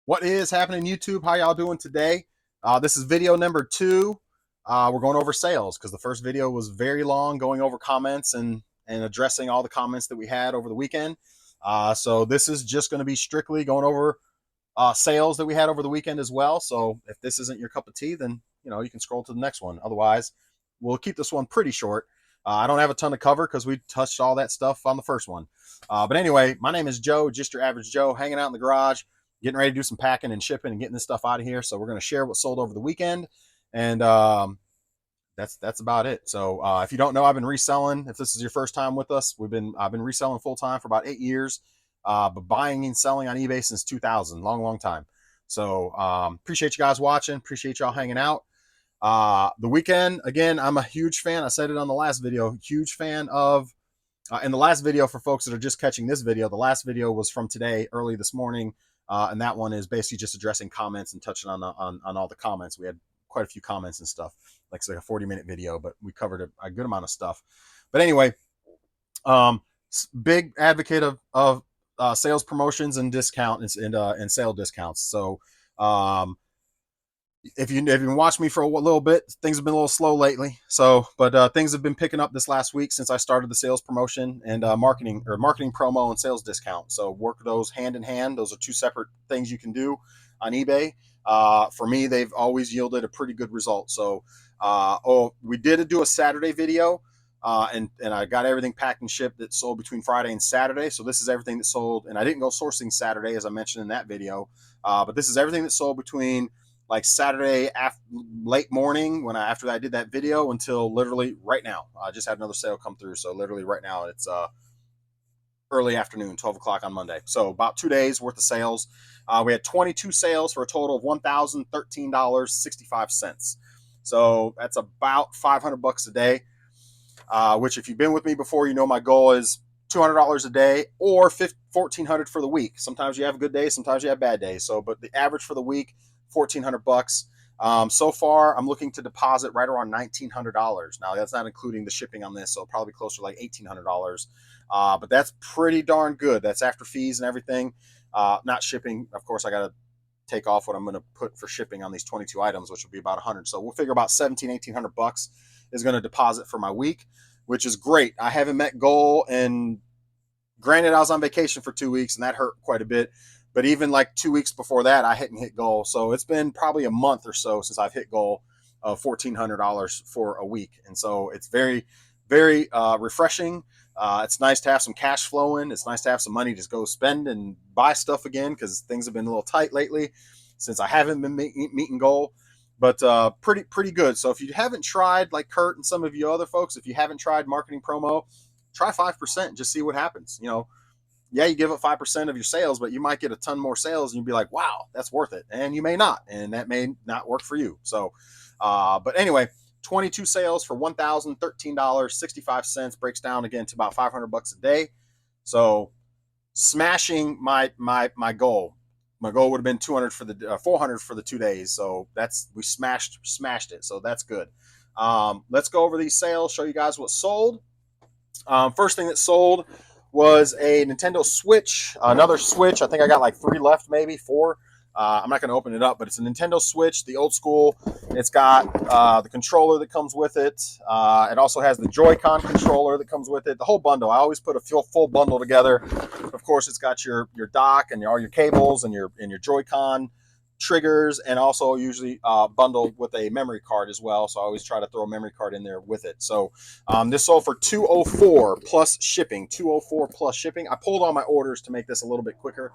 What is happening, YouTube? How y'all doing today? This is video number 2. We're going over sales because the first video was very long, going over comments and addressing all the comments that we had over the weekend. So this is just going to be strictly going over sales that we had over the weekend as well. So if this isn't your cup of tea, then you can scroll to the next one. Otherwise, we'll keep this one pretty short. I don't have a ton to cover because we touched all that stuff on the first one. But anyway, my name is Joe, just your average Joe, hanging out in the garage, getting ready to do some packing and shipping and getting this stuff out of here. So we're going to share what sold over the weekend, and that's about it. So if you don't know, I've been reselling. If this is your first time with us, I've been reselling full time for about 8 years, but buying and selling on eBay since 2000, long time. So appreciate you guys watching. Appreciate y'all hanging out. The weekend, again, I'm a huge fan. I said it on the last video. Huge fan of. In the last video, for folks that are just catching this video, the last video was from today, early this morning. And that one is basically just addressing comments and touching on all the comments. We had quite a few comments and stuff. Like it's like a 40-minute video, but we covered a good amount of stuff. But anyway, big advocate of sales promotions and discounts and sale discounts. So if you watched me for a little bit, things have been a little slow lately. So, but things have been picking up this last week since I started the sales promotion and marketing promo and sales discount. So work those hand in hand. Those are two separate things you can do on eBay. For me, they've always yielded a pretty good result. So, we did do a Saturday video, and I got everything packed and shipped that sold between Friday and Saturday. So this is everything that sold, and I didn't go sourcing Saturday as I mentioned in that video, but this is everything that sold between like Saturday late morning after I did that video until literally right now. I just had another sale come through, so literally right now it's early afternoon, 12 o'clock on Monday. So about 2 days worth of sales. We had 22 sales for a total of $1,013.65. So that's about $500 a day. Which, if you've been with me before, you know my goal is $200 a day or $1,400 for the week. Sometimes you have good days, sometimes you have bad days. So, but the average for the week, $1,400. So far, I'm looking to deposit right around $1,900. Now, that's not including the shipping on this, so probably closer to like $1,800. But that's pretty darn good. That's after fees and everything. Not shipping, of course. I got to take off what I'm going to put for shipping on these 22 items, which will be about 100. So we'll figure about $1,800 is going to deposit for my week, which is great. I haven't met goal, and granted, I was on vacation for 2 weeks, and that hurt quite a bit. But even like 2 weeks before that, I hadn't hit goal. So it's been probably a month or so since I've hit goal of $1,400 for a week. And so it's very, very refreshing. It's nice to have some cash flowing. It's nice to have some money to go spend and buy stuff again, because things have been a little tight lately since I haven't been meeting goal. But pretty good. So if you haven't tried, like Kurt and some of you other folks, if you haven't tried marketing promo, try 5% and just see what happens. Yeah, you give up 5% of your sales, but you might get a ton more sales and you'd be like, wow, that's worth it. And you may not, and that may not work for you. So, but anyway, 22 sales for $1,013.65 breaks down again to about $500 a day. So smashing my goal. My goal would have been 200 for the 400 for the 2 days. So we smashed it. So that's good. Let's go over these sales, show you guys what sold. First thing that sold was a Nintendo Switch, another Switch. I think I got like 3 left, maybe 4. I'm not going to open it up, but it's a Nintendo Switch, the old school. It's got the controller that comes with it. It also has the Joy-Con controller that comes with it. The whole bundle. I always put a full bundle together. Of course, it's got your dock and all your cables and your Joy-Con triggers, and also usually bundled with a memory card as well. So I always try to throw a memory card in there with it. So this sold for $204 plus shipping. $204 plus shipping. I pulled all my orders to make this a little bit quicker.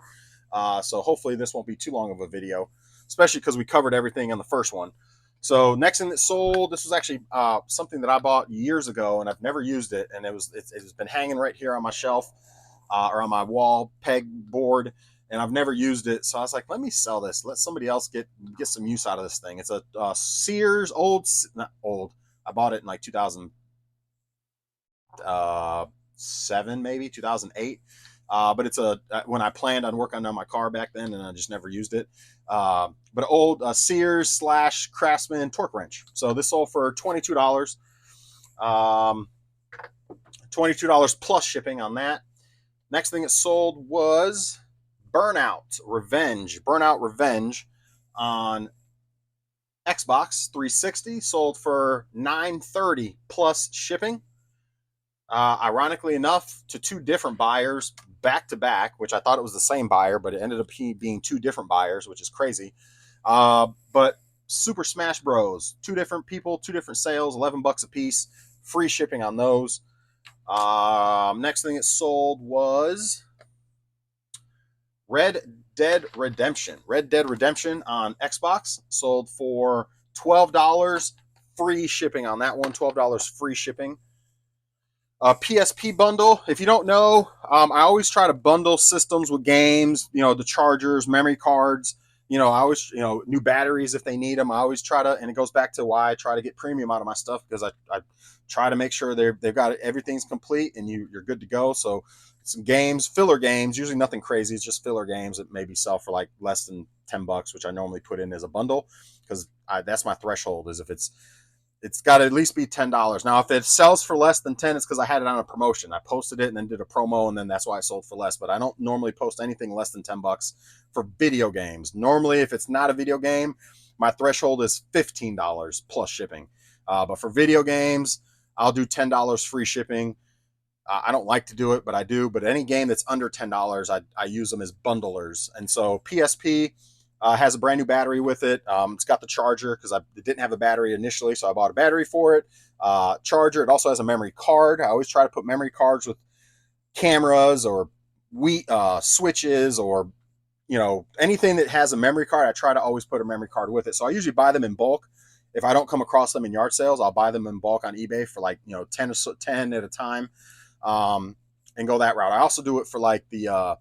So hopefully this won't be too long of a video, especially because we covered everything in the first one. So next thing that sold, this was actually something that I bought years ago, and I've never used it, and it's been hanging right here on my shelf or on my wall peg board, and I've never used it. So I was like, let me sell this. Let somebody else get some use out of this thing. It's a Sears not old. I bought it in like 2007, maybe 2008. But it's when I planned on working on my car back then, and I just never used it. But an old Sears / Craftsman torque wrench. So this sold for $22. $22 plus shipping on that. Next thing it sold was Burnout Revenge on Xbox 360 sold for $930 plus shipping. Ironically enough, to two different buyers back to back, which I thought it was the same buyer, but it ended up being two different buyers, which is crazy. But Super Smash Bros. Two different people, two different sales, $11 a piece, free shipping on those. Next thing it sold was Red Dead Redemption. Red Dead Redemption on Xbox sold for $12, free shipping on that one. $12 free shipping. PSP bundle. If you don't know, I always try to bundle systems with games. You know, the chargers, memory cards. You know, I always, new batteries if they need them. I always try to, and it goes back to why I try to get premium out of my stuff, because I try to make sure they've got everything's complete and you're good to go. So some games, filler games, usually nothing crazy. It's just filler games that maybe sell for like less than $10, which I normally put in as a bundle, because that's my threshold. Is if it's got to at least be $10. Now, if it sells for less than 10, it's because I had it on a promotion. I posted it and then did a promo, and then that's why I sold for less. But I don't normally post anything less than $10 for video games. Normally, if it's not a video game, my threshold is $15 plus shipping. But for video games, I'll do $10 free shipping. I don't like to do it, but I do. But any game that's under $10, I use them as bundlers. And so PSP has a brand new battery with it. It's got the charger, because it didn't have a battery initially, so I bought a battery for it. Charger. It also has a memory card. I always try to put memory cards with cameras or switches, or anything that has a memory card. I try to always put a memory card with it. So I usually buy them in bulk. If I don't come across them in yard sales, I'll buy them in bulk on eBay for like 10 at a time, and go that route. I also do it for like the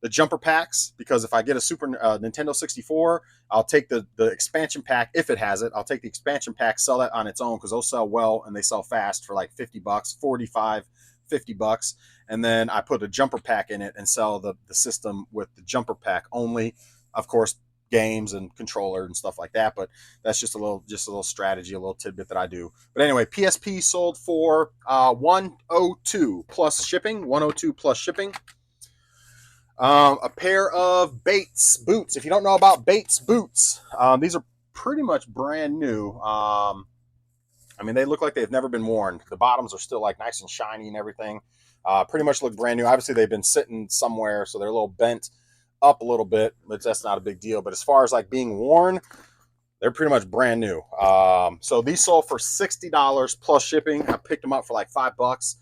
jumper packs, because if I get a Super Nintendo 64, I'll take the expansion pack, if it has it. I'll take the expansion pack, sell that on its own, because those sell well and they sell fast for like $50, 45, $50. And then I put a jumper pack in it and sell the system with the jumper pack only. Of course, games and controller and stuff like that, but that's just a little strategy, a little tidbit that I do. But anyway, PSP sold for $102 plus shipping. $102 plus shipping. A pair of Bates boots. If you don't know about Bates boots, these are pretty much brand new. I mean, they look like they've never been worn. The bottoms are still like nice and shiny and everything. Pretty much look brand new. Obviously, they've been sitting somewhere, so they're a little bent up a little bit, but that's not a big deal. But as far as like being worn, they're pretty much brand new. So these sold for $60 plus shipping. I picked them up for like $5.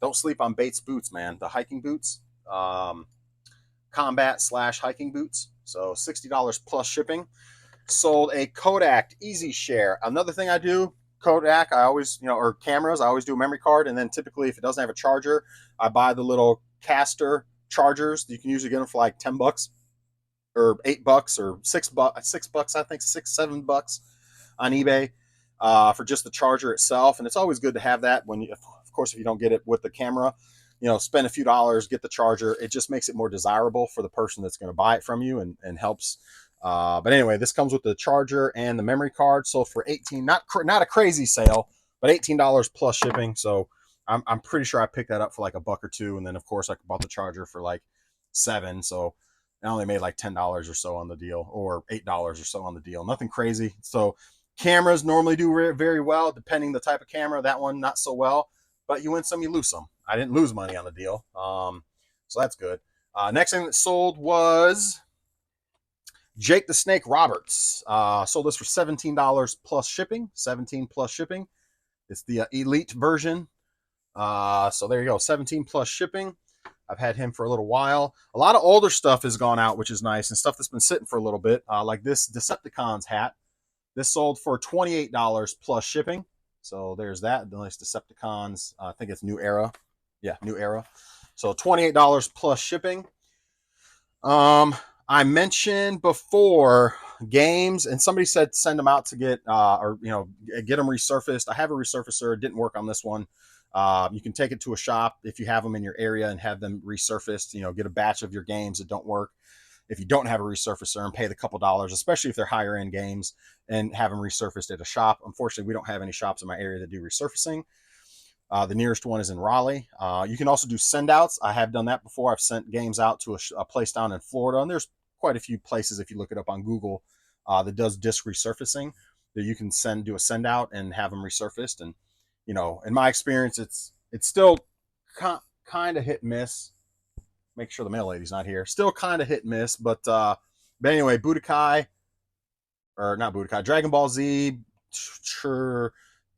Don't sleep on Bates boots, man. The hiking boots. Combat / hiking boots. So $60 plus shipping. Sold a Kodak Easy Share. Another thing I do, Kodak, I always, or cameras, I always do a memory card. And then typically, if it doesn't have a charger, I buy the little caster chargers. You can usually get them for like $10 or $8 or $6, I think $7 on eBay for just the charger itself. And it's always good to have that when of course, if you don't get it with the camera, spend a few dollars, get the charger. It just makes it more desirable for the person that's going to buy it from you, and helps. But anyway, this comes with the charger and the memory card. Sold for $18. Not a crazy sale, but $18 plus shipping. So I'm pretty sure I picked that up for like $1 or $2. And then of course I bought the charger for like $7. So I only made like $10 or so on the deal, or $8 or so on the deal. Nothing crazy. So cameras normally do very well, depending the type of camera. That one not so well, but you win some, you lose some. I didn't lose money on the deal, so that's good. Next thing that sold was Jake the Snake Roberts. Sold this for $17 plus shipping. 17 plus shipping. It's the elite version. So there you go, 17 plus shipping. I've had him for a little while. A lot of older stuff has gone out, which is nice, and stuff that's been sitting for a little bit, like this Decepticons hat. This sold for $28 plus shipping. So there's that. The nice Decepticons. I think it's New Era. Yeah, New Era. So $28 plus shipping. I mentioned before games, and somebody said send them out to get get them resurfaced. I have a resurfacer. It didn't work on this one. You can take it to a shop if you have them in your area and have them resurfaced. Get a batch of your games that don't work. If you don't have a resurfacer, and pay the couple dollars, especially if they're higher end games, and have them resurfaced at a shop. Unfortunately, we don't have any shops in my area that do resurfacing. The nearest one is in Raleigh. You can also do send outs. I have done that before. I've sent games out to a place down in Florida, and there's quite a few places if you look it up on Google that does disc resurfacing that you can do a send out and have them resurfaced. And in my experience, it's still kind of hit and miss. Make sure the mail lady's not here. Still kind of hit and miss, but anyway, Budokai, or not Budokai, Dragon Ball Z,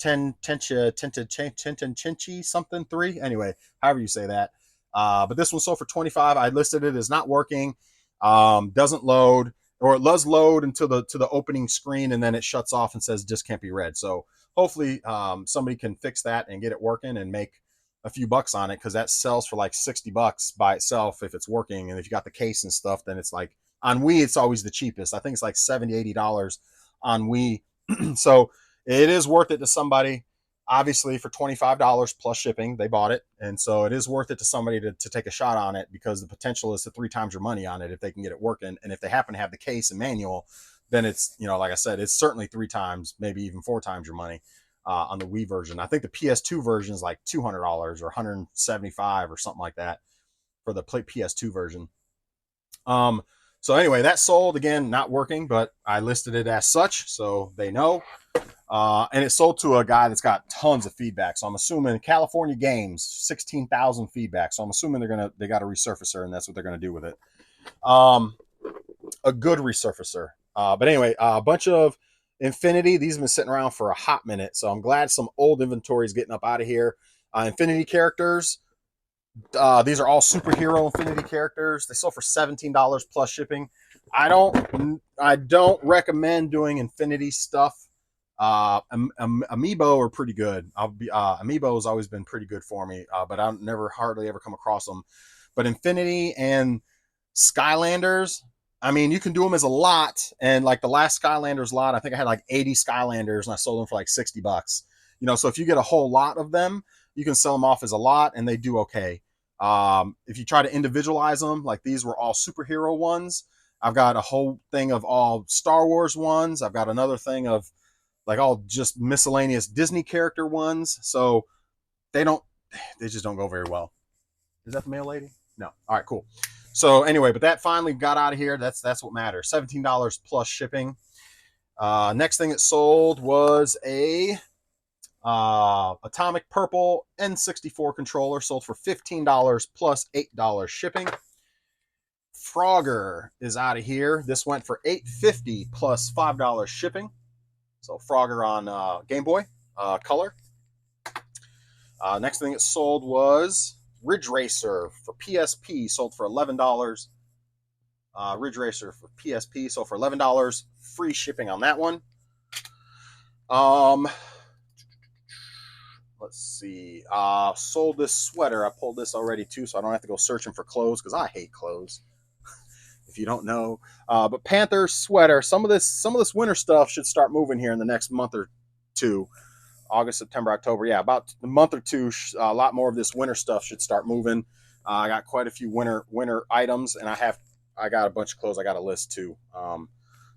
Tenchenchi something 3. Anyway, however you say that. But this one sold for 25. I listed it as not working. Doesn't load, or it does load until the opening screen, and then it shuts off and says disc can't be read. So hopefully somebody can fix that and get it working and make a few bucks on it, because that sells for like $60 by itself if it's working. And if you got the case and stuff, then it's like, on Wii it's always the cheapest. I think it's like $70-$80 on Wii. So it is worth it to somebody. Obviously, for $25 plus shipping, they bought it, and so it is worth it to somebody to take a shot on it, because the potential is to 3 times your money on it if they can get it working. And if they happen to have the case and manual, then it's, like I said, it's certainly 3 times, maybe even 4 times your money on the Wii version. I think the PS2 version is like $200 or $175 or something like that for the PS2 version. So anyway, that sold. Again, not working, but I listed it as such, so they know. And it sold to a guy that's got tons of feedback. So I'm assuming California Games, 16,000 feedback. So I'm assuming they got a resurfacer, and that's what they're gonna do with it. A good resurfacer. But anyway, a bunch of Infinity. These have been sitting around for a hot minute, so I'm glad some old inventory is getting up out of here. Infinity characters. These are all superhero Infinity characters. They sold for $17 plus shipping. I don't recommend doing Infinity stuff. Amiibo are pretty good. Amiibo has always been pretty good for me, but I've never hardly ever come across them. But Infinity and Skylanders, I mean, you can do them as a lot. And like the last Skylanders lot, I think I had like 80 Skylanders and I sold them for like $60. So if you get a whole lot of them, you can sell them off as a lot and they do okay. If you try to individualize them, like these were all superhero ones. I've got a whole thing of all Star Wars ones. I've got another thing of like all just miscellaneous Disney character ones. So they just don't go very well. Is that the mail lady? No. All right, cool. So anyway, but that finally got out of here. That's what matters. $17 plus shipping. Next thing it sold was a Atomic Purple N64 controller, sold for $15 plus $8 shipping. Frogger is out of here. This went for $8.50 plus $5 shipping. So Frogger on Game Boy Color. Next thing it sold was Ridge Racer for PSP, sold for $11. Ridge Racer for PSP, sold for $11. Free shipping on that one. Let's see. Sold this sweater. I pulled this already too, so I don't have to go searching for clothes, because I hate clothes. If you don't know, but Panther sweater. Some of this winter stuff should start moving here in the next month or two. August, September, October. Yeah, about a month or two. A lot more of this winter stuff should start moving. I got quite a few winter items, and I got a bunch of clothes I got a list too.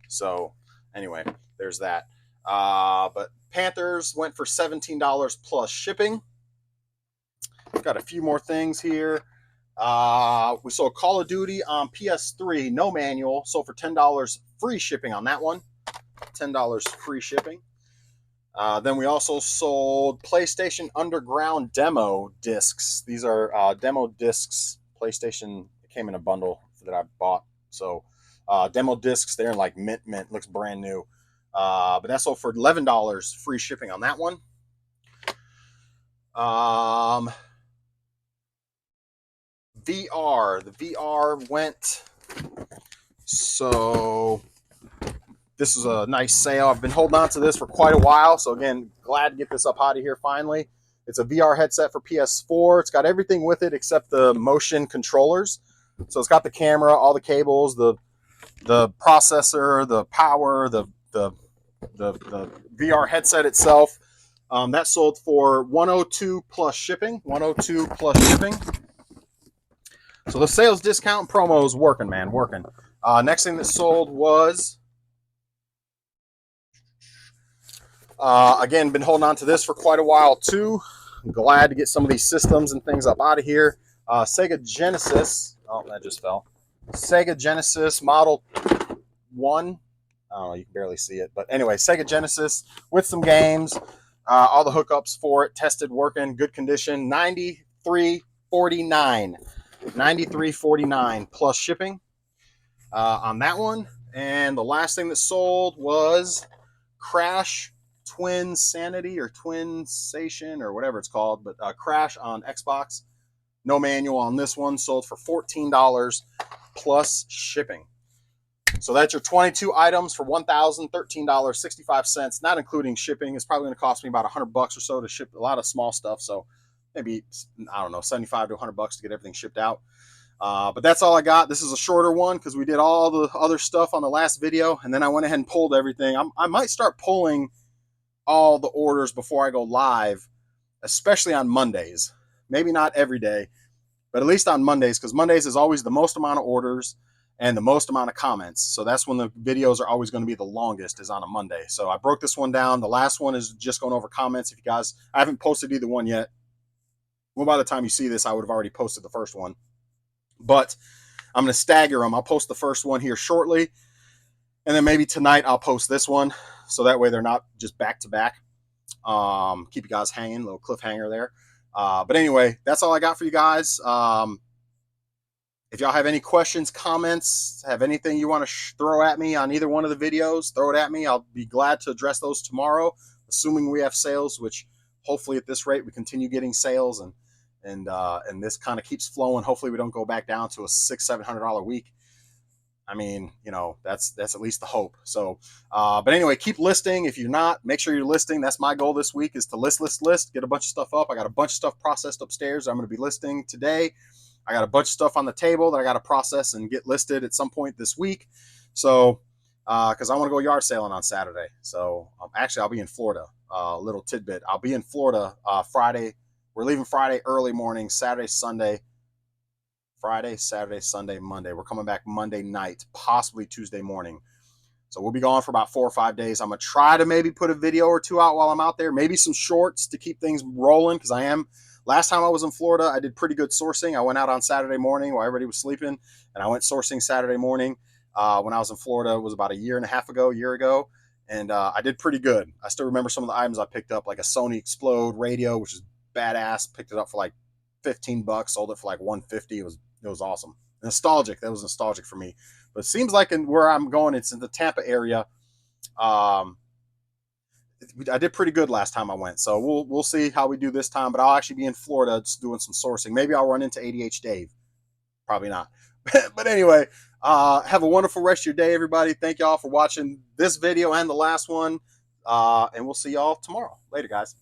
So anyway, there's that. But Panthers went for $17 plus shipping. Got a few more things here. We sold Call of Duty on PS3, no manual, sold for $10 free shipping on that one. $10 free shipping. Then we also sold PlayStation Underground demo discs. These are demo discs. PlayStation came in a bundle that I bought. So demo discs, they're in like mint. Looks brand new. But that's sold for $11 free shipping on that one. VR. The VR went. So this is a nice sale. I've been holding on to this for quite a while. So again, glad to get this up out of here finally. It's a VR headset for PS4. It's got everything with it except the motion controllers. So it's got the camera, all the cables, the processor, the power, the VR headset itself. That sold for $102 plus shipping. $102 plus shipping. So the sales discount promo is working, man, working. Next thing that sold was, again, been holding on to this for quite a while too. I'm glad to get some of these systems and things up out of here. Sega Genesis. Oh, that just fell. Sega Genesis Model 1. I don't know, you can barely see it. But anyway, Sega Genesis with some games. All the hookups for it, tested, working, good condition. $93.49. $93.49 plus shipping on that one. And the last thing that sold was Crash Twin Sanity or Twin Station or whatever it's called, but Crash on Xbox. No manual on this one. Sold for $14 plus shipping. So that's your 22 items for $1,013.65, not including shipping. It's probably going to cost me about $100 or so to ship a lot of small stuff. So maybe, I don't know, 75 to $100 to get everything shipped out. But that's all I got. This is a shorter one because we did all the other stuff on the last video, and then I went ahead and pulled everything. I might start pulling all the orders before I go live, especially on Mondays. Maybe not every day, but at least on Mondays, because Mondays is always the most amount of orders and the most amount of comments. So that's when the videos are always going to be the longest, is on a Monday. So I broke this one down. The last one is just going over comments. If you guys, I haven't posted either one yet. Well, by the time you see this, I would have already posted the first one. But I'm going to stagger them. I'll post the first one here shortly. And then maybe tonight I'll post this one. So that way they're not just back to back. Keep you guys hanging, a little cliffhanger there. But anyway, that's all I got for you guys. If y'all have any questions, comments, have anything you want to throw at me on either one of the videos, throw it at me. I'll be glad to address those tomorrow, assuming we have sales, which hopefully at this rate we continue getting sales and this kind of keeps flowing. Hopefully we don't go back down to a $600-700 a week. I mean, you know, that's at least the hope. So, but anyway, keep listing. If you're not, make sure you're listing. That's my goal this week, is to list, get a bunch of stuff up. I got a bunch of stuff processed upstairs I'm going to be listing today. I got a bunch of stuff on the table that I got to process and get listed at some point this week. So, because I want to go yard sailing on Saturday. So, actually, I'll be in Florida. Little tidbit. I'll be in Florida Friday. We're leaving Friday early morning, Saturday, Sunday. Friday, Saturday, Sunday, Monday. We're coming back Monday night, possibly Tuesday morning. So we'll be gone for about 4 or 5 days. I'm going to try to maybe put a video or two out while I'm out there. Maybe some shorts to keep things rolling, because last time I was in Florida, I did pretty good sourcing. I went out on Saturday morning while everybody was sleeping, and I went sourcing Saturday morning. When I was in Florida, it was about a year ago. And I did pretty good. I still remember some of the items I picked up, like a Sony Explode radio, which is badass. Picked it up for like $15, sold it for like $150. It was awesome. Nostalgic. That was nostalgic for me. But it seems like where I'm going, it's in the Tampa area. I did pretty good last time I went, so we'll see how we do this time. But I'll actually be in Florida just doing some sourcing. Maybe I'll run into ADH Dave. Probably not. But anyway, have a wonderful rest of your day, everybody. Thank y'all for watching this video and the last one. And we'll see y'all tomorrow. Later, guys.